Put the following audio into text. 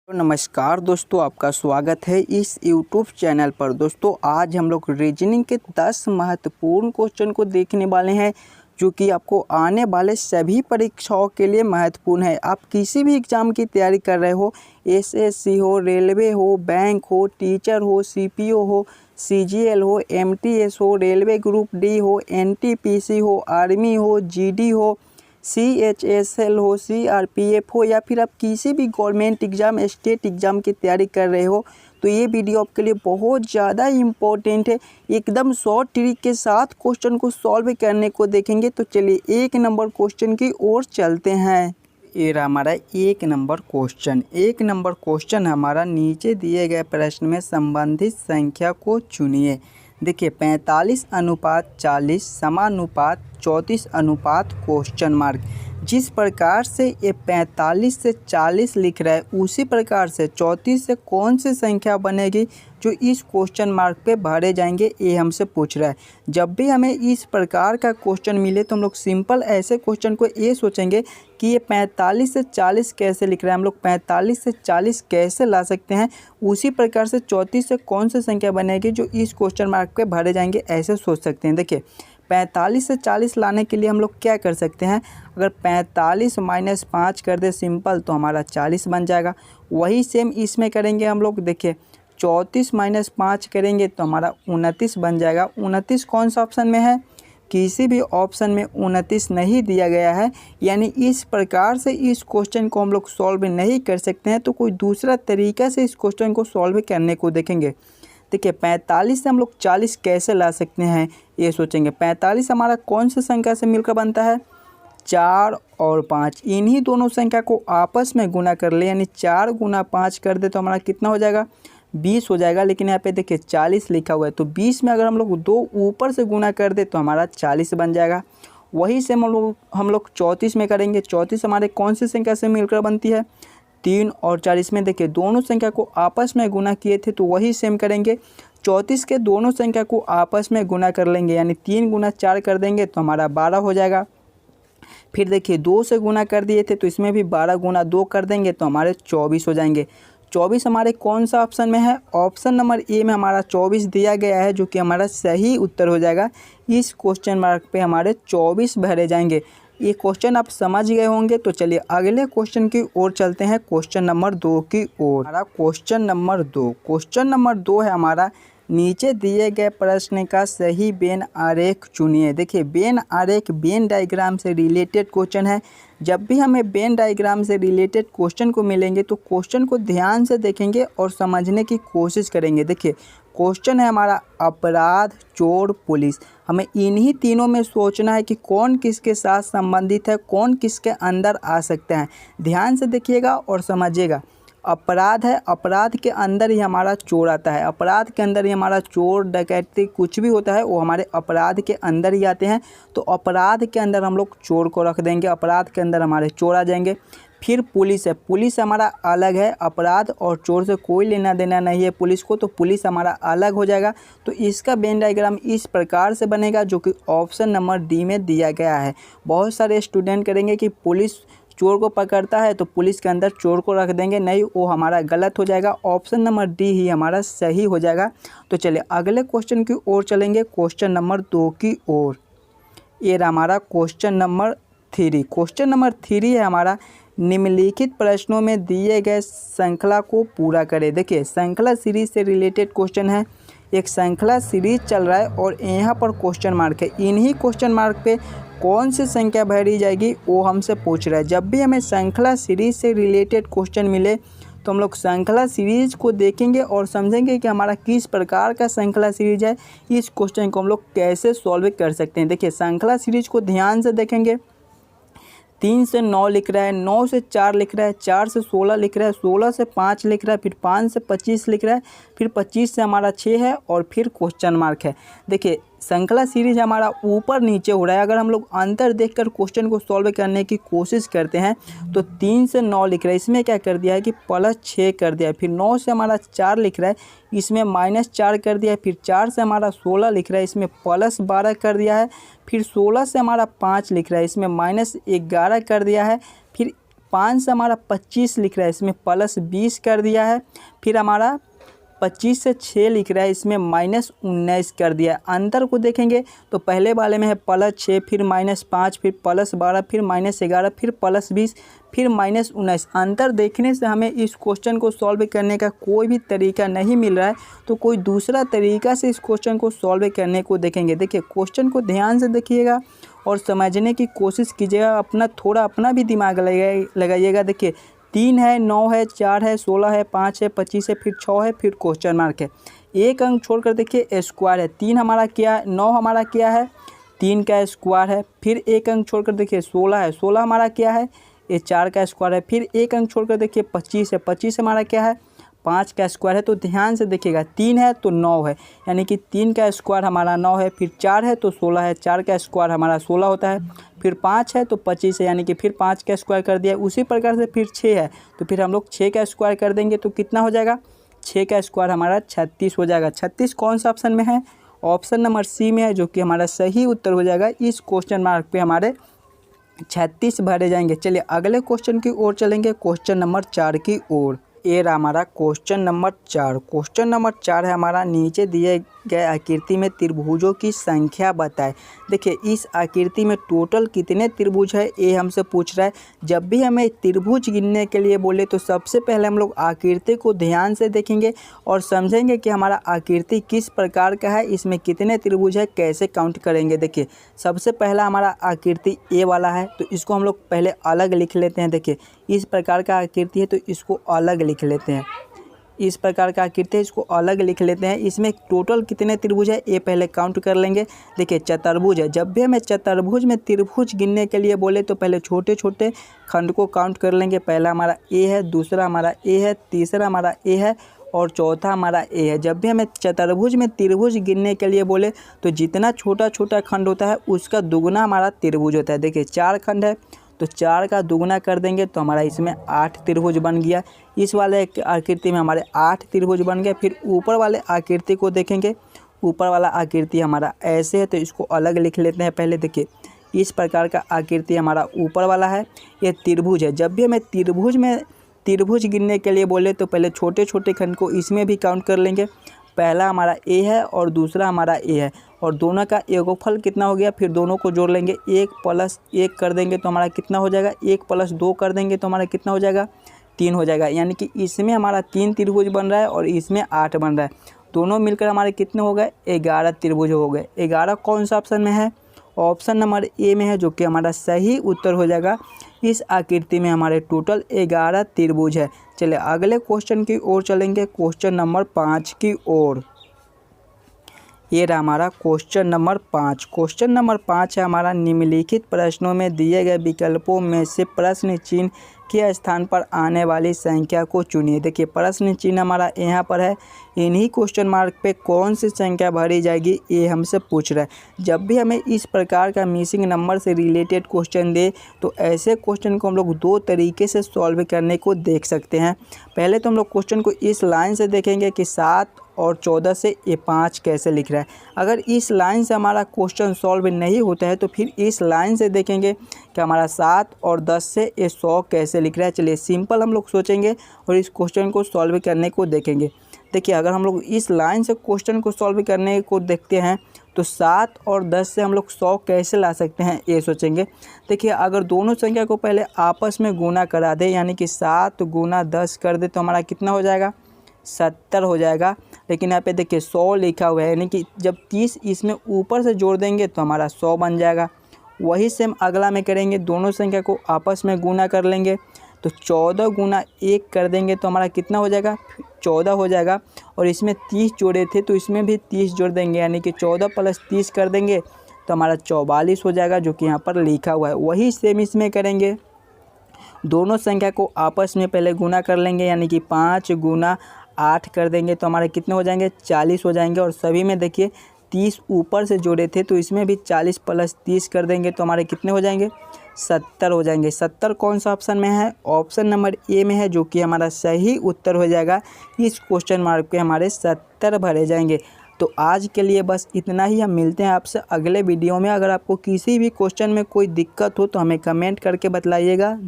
तो नमस्कार दोस्तों, आपका स्वागत है इस YouTube चैनल पर। दोस्तों आज हम लोग रीजनिंग के 10 महत्वपूर्ण क्वेश्चन को देखने वाले हैं जो कि आपको आने वाले सभी परीक्षाओं के लिए महत्वपूर्ण है। आप किसी भी एग्ज़ाम की तैयारी कर रहे हो, एसएससी हो, रेलवे हो, बैंक हो, टीचर हो, सीपीओ हो, सीजीएल हो, एमटीएस हो, रेलवे ग्रुप डी हो, एनटीपीसी हो, आर्मी हो, जीडी हो, सीएचएसएल हो, सीआरपीएफ हो, या फिर आप किसी भी गवर्नमेंट एग्ज़ाम, स्टेट एग्ज़ाम की तैयारी कर रहे हो तो ये वीडियो आपके लिए बहुत ज़्यादा इम्पोर्टेंट है। एकदम शॉर्ट ट्रिक के साथ क्वेश्चन को सॉल्व करने को देखेंगे। तो चलिए 1 नंबर क्वेश्चन की ओर चलते हैं। ये रहा हमारा 1 नंबर क्वेश्चन। 1 नंबर क्वेश्चन हमारा नीचे दिए गए प्रश्न में संबंधित संख्या को चुनिए। देखिए 45:40 समानुपात 34 क्वेश्चन मार्क। जिस प्रकार से ये 45 से 40 लिख रहा है उसी प्रकार से 34 से कौन सी संख्या बनेगी जो इस क्वेश्चन मार्क पे भरे जाएंगे, ये हमसे पूछ रहा है। जब भी हमें इस प्रकार का क्वेश्चन मिले तो हम लोग सिंपल ऐसे क्वेश्चन को ये सोचेंगे कि ये 45 से 40 कैसे लिख रहा है, हम लोग 45 से 40 कैसे ला सकते हैं, उसी प्रकार से 34 से कौन सी संख्या बनेगी जो इस क्वेश्चन मार्क पे भरे जाएंगे, ऐसे सोच सकते हैं। देखिए 45 से 40 लाने के लिए हम लोग क्या कर सकते हैं, अगर 45 - 5 कर दे सिंपल तो हमारा 40 बन जाएगा। वही सेम इसमें करेंगे हम लोग। देखिए 34 - 5 करेंगे तो हमारा 29 बन जाएगा। 29 कौन सा ऑप्शन में है, किसी भी ऑप्शन में 29 नहीं दिया गया है। यानी इस प्रकार से इस क्वेश्चन को हम लोग सॉल्व नहीं कर सकते हैं, तो कोई दूसरा तरीका से इस क्वेश्चन को सॉल्व करने को देखेंगे। देखिए 45 से हम लोग 40 कैसे ला सकते हैं ये सोचेंगे। 45 हमारा कौन सी संख्या से मिलकर बनता है, 4 और 5। इन्हीं दोनों संख्या को आपस में गुना कर ले, यानी 4 × 5 कर दे तो हमारा कितना हो जाएगा, 20 हो जाएगा। लेकिन यहाँ पे देखिए 40 लिखा हुआ है तो 20 में अगर हम लोग 2 ऊपर से गुना कर दे तो हमारा 40 बन जाएगा। वही से हम लोग 34 में करेंगे। 34 हमारे कौन सी संख्या से मिलकर बनती है, 3 और 4। इसमें देखिए दोनों संख्या को आपस में गुना किए थे तो वही सेम करेंगे। 34 के दोनों संख्या को आपस में गुना कर लेंगे, यानी 3 × 4 कर देंगे तो हमारा 12 हो जाएगा। फिर देखिए 2 से गुना कर दिए थे तो इसमें भी 12 × 2 कर देंगे तो हमारे 24 हो जाएंगे। 24 हमारे कौन सा ऑप्शन में है, ऑप्शन नंबर ए में हमारा 24 दिया गया है, जो कि हमारा सही उत्तर हो जाएगा। इस क्वेश्चन मार्क पे हमारे 24 भरे जाएंगे। ये क्वेश्चन आप समझ गए होंगे। तो चलिए अगले क्वेश्चन की ओर चलते हैं, क्वेश्चन नंबर 2 की ओर। हमारा क्वेश्चन नंबर 2 है हमारा, नीचे दिए गए प्रश्न का सही वेन आरेख चुनिए। देखिए वेन आरेख वेन डायग्राम से रिलेटेड क्वेश्चन है। जब भी हमें वेन डायग्राम से रिलेटेड क्वेश्चन को मिलेंगे तो क्वेश्चन को ध्यान से देखेंगे और समझने की कोशिश करेंगे। देखिए क्वेश्चन है हमारा अपराध, चोर, पुलिस। हमें इन्हीं तीनों में सोचना है कि कौन किसके साथ संबंधित है, कौन किसके अंदर आ सकता है। ध्यान से देखिएगा और समझिएगा। अपराध है, अपराध के अंदर ही हमारा चोर आता है। अपराध के अंदर ही हमारा चोर, डकैती कुछ भी होता है वो हमारे अपराध के अंदर ही आते हैं। तो अपराध के अंदर हम लोग चोर को रख देंगे, अपराध के अंदर हमारे चोर आ जाएंगे। फिर पुलिस है, पुलिस हमारा अलग है, अपराध और चोर से कोई लेना देना नहीं है पुलिस को, तो पुलिस हमारा अलग हो जाएगा। तो इसका वेन डायग्राम इस प्रकार से बनेगा जो कि ऑप्शन नंबर डी में दिया गया है। बहुत सारे स्टूडेंट करेंगे कि पुलिस चोर को पकड़ता है तो पुलिस के अंदर चोर को रख देंगे, नहीं, वो हमारा गलत हो जाएगा। ऑप्शन नंबर डी ही हमारा सही हो जाएगा। तो चलिए अगले क्वेश्चन की ओर चलेंगे, क्वेश्चन नंबर 2 की ओर। ये रहा हमारा क्वेश्चन नंबर 3। क्वेश्चन नंबर 3 है हमारा, निम्नलिखित प्रश्नों में दिए गए श्रृंखला को पूरा करें। देखिए श्रृंखला सीरीज से रिलेटेड क्वेश्चन है। एक श्रृंखला सीरीज चल रहा है और यहाँ पर क्वेश्चन मार्क है। इन्हीं क्वेश्चन मार्क पे कौन सी संख्या भरी जाएगी वो हमसे पूछ रहा है। जब भी हमें श्रृंखला सीरीज से रिलेटेड क्वेश्चन मिले तो हम लोग श्रृंखला सीरीज को देखेंगे और समझेंगे कि हमारा किस प्रकार का श्रृंखला सीरीज है, इस क्वेश्चन को हम लोग कैसे सॉल्व कर सकते हैं। देखिए श्रृंखला सीरीज को ध्यान से देखेंगे। 3 से 9 लिख रहा है, 9 से 4 लिख रहा है, 4 से 16 लिख रहा है, 16 से 5 लिख रहा है, फिर 5 से 25 लिख रहा है, फिर 25 से हमारा 6 है और फिर क्वेश्चन मार्क है। देखिए श्रृंखला सीरीज हमारा ऊपर नीचे हो रहा है। अगर हम लोग अंतर देखकर क्वेश्चन को सॉल्व करने की कोशिश करते हैं तो 3 से 9 लिख रहा है, इसमें क्या कर दिया है कि +6 कर दिया है। फिर 9 से हमारा 4 लिख रहा है, इसमें -4 कर दिया है। फिर 4 से हमारा 16 लिख रहा है, इसमें +12 कर दिया है। फिर 16 से हमारा 5 लिख रहा है, इसमें -11 कर दिया है। फिर 5 से हमारा 25 लिख रहा है, इसमें प्लस 20 कर दिया है। फिर हमारा 25 से 6 लिख रहा है, इसमें माइनस 19 कर दिया है। अंतर को देखेंगे तो पहले वाले में है प्लस 6, फिर माइनस 5, फिर प्लस 12, फिर माइनस 11, फिर प्लस 20, फिर माइनस 19। अंतर देखने से हमें इस क्वेश्चन को सॉल्व करने का कोई भी तरीका नहीं मिल रहा है, तो कोई दूसरा तरीका से इस क्वेश्चन को सॉल्व करने को देखेंगे। देखिए क्वेश्चन को ध्यान से देखिएगा और समझने की कोशिश कीजिएगा, थोड़ा अपना भी दिमाग लगाइएगा। देखिए 3 है, 9 है, 4 है, 16 है, 5 है, 25 है, फिर 6 है, फिर क्वेश्चन मार्क है। एक अंक छोड़कर देखिए स्क्वायर है। 3 हमारा क्या है, 9 हमारा क्या है, 3 का स्क्वायर है। फिर एक अंक छोड़कर देखिए 16 है, 16 हमारा क्या है, ये 4 का स्क्वायर है। फिर एक अंक छोड़कर देखिए 25 है, 25 हमारा क्या है, 5 का स्क्वायर है। तो ध्यान से देखिएगा, 3 है तो 9 है, यानी कि 3 का स्क्वायर हमारा 9 है। फिर 4 है तो 16 है, 4 का स्क्वायर हमारा 16 होता है। फिर 5 है तो 25 है, यानी कि फिर 5 का स्क्वायर कर दिया। उसी प्रकार से फिर 6 है तो फिर हम लोग 6 का स्क्वायर कर देंगे तो कितना हो जाएगा, 6 का स्क्वायर हमारा 36 हो जाएगा। 36 कौन सा ऑप्शन में है, ऑप्शन नंबर सी में है, जो कि हमारा सही उत्तर हो जाएगा। इस क्वेश्चन मार्क पे हमारे 36 भरे जाएंगे। चलिए अगले क्वेश्चन की ओर चलेंगे, क्वेश्चन नंबर 4 की ओर। ये रहा हमारा क्वेश्चन नंबर 4। क्वेश्चन नंबर 4 है हमारा, नीचे दिए गए आकृति में त्रिभुजों की संख्या बताएं। देखिए इस आकृति में टोटल कितने त्रिभुज है ये हमसे पूछ रहा है। जब भी हमें त्रिभुज गिनने के लिए बोले तो सबसे पहले हम लोग आकृति को ध्यान से देखेंगे और समझेंगे कि हमारा आकृति किस प्रकार का है, इसमें कितने त्रिभुज है, कैसे काउंट करेंगे। देखिए सबसे पहला हमारा आकृति ए वाला है, तो इसको हम लोग पहले अलग लिख लेते हैं। देखिए इस प्रकार का आकृति है तो इसको अलग लिख लेते हैं। इस प्रकार का आकृति है, इसको अलग लिख लेते हैं। इसमें टोटल कितने त्रिभुज है ये पहले काउंट कर लेंगे। देखिए चतुर्भुज है, जब भी हमें चतुर्भुज में त्रिभुज गिनने के लिए बोले तो पहले छोटे छोटे खंड को काउंट कर लेंगे। पहला हमारा ए है, दूसरा हमारा ए है, तीसरा हमारा ए है और चौथा हमारा ए है। जब भी हमें चतुर्भुज में त्रिभुज गिनने के लिए बोले तो जितना छोटा छोटा खंड होता है उसका दुगुना हमारा त्रिभुज होता है। देखिए 4 खंड है तो 4 का दुगुना कर देंगे तो हमारा इसमें 8 त्रिभुज बन गया। इस वाले आकृति में हमारे 8 त्रिभुज बन गए। फिर ऊपर वाले आकृति को देखेंगे, ऊपर वाला आकृति हमारा ऐसे है तो इसको अलग लिख लेते हैं। पहले देखिए इस प्रकार का आकृति हमारा ऊपर वाला है, ये त्रिभुज है। जब भी हमें त्रिभुज गिनने के लिए बोले तो पहले छोटे छोटे खंड को इसमें भी काउंट कर लेंगे। पहला हमारा ए है और दूसरा हमारा ए है और दोनों का योगफल कितना हो गया, फिर दोनों को जोड़ लेंगे। 1 + 1 कर देंगे तो हमारा कितना हो जाएगा, 1 + 2 कर देंगे तो हमारा कितना हो जाएगा, 3 हो जाएगा। यानी कि इसमें हमारा 3 त्रिभुज बन रहा है और इसमें 8 बन रहा है। दोनों मिलकर हमारे कितने हो गए, 11 त्रिभुज हो गए। 11 कौन सा ऑप्शन में है, ऑप्शन नंबर ए में है, जो कि हमारा सही उत्तर हो जाएगा। इस आकृति में हमारे टोटल 11 त्रिभुज है। चलिए अगले क्वेश्चन की ओर चलेंगे, क्वेश्चन नंबर 5 की ओर। ये रहा हमारा क्वेश्चन नंबर 5। क्वेश्चन नंबर 5 है हमारा, निम्नलिखित प्रश्नों में दिए गए विकल्पों में से प्रश्न चिन्ह के स्थान पर आने वाली संख्या को चुनिए। देखिए प्रश्न चिन्ह हमारा यहाँ पर है, इन्हीं क्वेश्चन मार्क पे कौन सी संख्या भरी जाएगी ये हमसे पूछ रहा है। जब भी हमें इस प्रकार का मिसिंग नंबर से रिलेटेड क्वेश्चन दे तो ऐसे क्वेश्चन को हम लोग 2 तरीके से सॉल्व करने को देख सकते हैं। पहले तो हम लोग क्वेश्चन को इस लाइन से देखेंगे कि 7 और 14 से ये 5 कैसे लिख रहा है। अगर इस लाइन से हमारा क्वेश्चन सॉल्व नहीं होता है तो फिर इस लाइन से देखेंगे कि हमारा 7 और 10 से ये 100 कैसे लिख रहा है। चलिए सिंपल हम लोग सोचेंगे और इस क्वेश्चन को सॉल्व करने को देखेंगे। देखिए अगर हम लोग इस लाइन से क्वेश्चन को सॉल्व करने को देखते हैं तो 7 और 10 से हम लोग 100 कैसे ला सकते हैं ये सोचेंगे। देखिए अगर दोनों संख्या को पहले आपस में गुना करा दे, यानी कि 7 × 10 कर दे तो हमारा कितना हो जाएगा, 70 हो जाएगा। लेकिन यहाँ पे देखिए 100 लिखा हुआ है, यानी कि जब 30 इसमें ऊपर से जोड़ देंगे तो हमारा 100 बन जाएगा। वही सेम अगला में करेंगे, दोनों संख्या को आपस में गुना कर लेंगे तो 14 × 1 कर देंगे तो हमारा कितना हो जाएगा, 14 हो जाएगा। और इसमें 30 जोड़े थे तो इसमें भी 30 जोड़ देंगे, यानी कि 14 + 30 कर देंगे तो हमारा 44 हो जाएगा, जो कि यहाँ पर लिखा हुआ है। वही सेम इसमें करेंगे, दोनों संख्या को आपस में पहले गुना कर लेंगे, यानी कि 5 × 8 कर देंगे तो हमारे कितने हो जाएंगे, 40 हो जाएंगे। और सभी में देखिए 30 ऊपर से जोड़े थे तो इसमें भी 40 + 30 कर देंगे तो हमारे कितने हो जाएंगे, 70 हो जाएंगे। 70 कौन सा ऑप्शन में है, ऑप्शन नंबर ए में है, जो कि हमारा सही उत्तर हो जाएगा। इस क्वेश्चन मार्क पे हमारे 70 भरे जाएंगे। तो आज के लिए बस इतना ही, हम मिलते हैं आपसे अगले वीडियो में। अगर आपको किसी भी क्वेश्चन में कोई दिक्कत हो तो हमें कमेंट करके बतलाइएगा।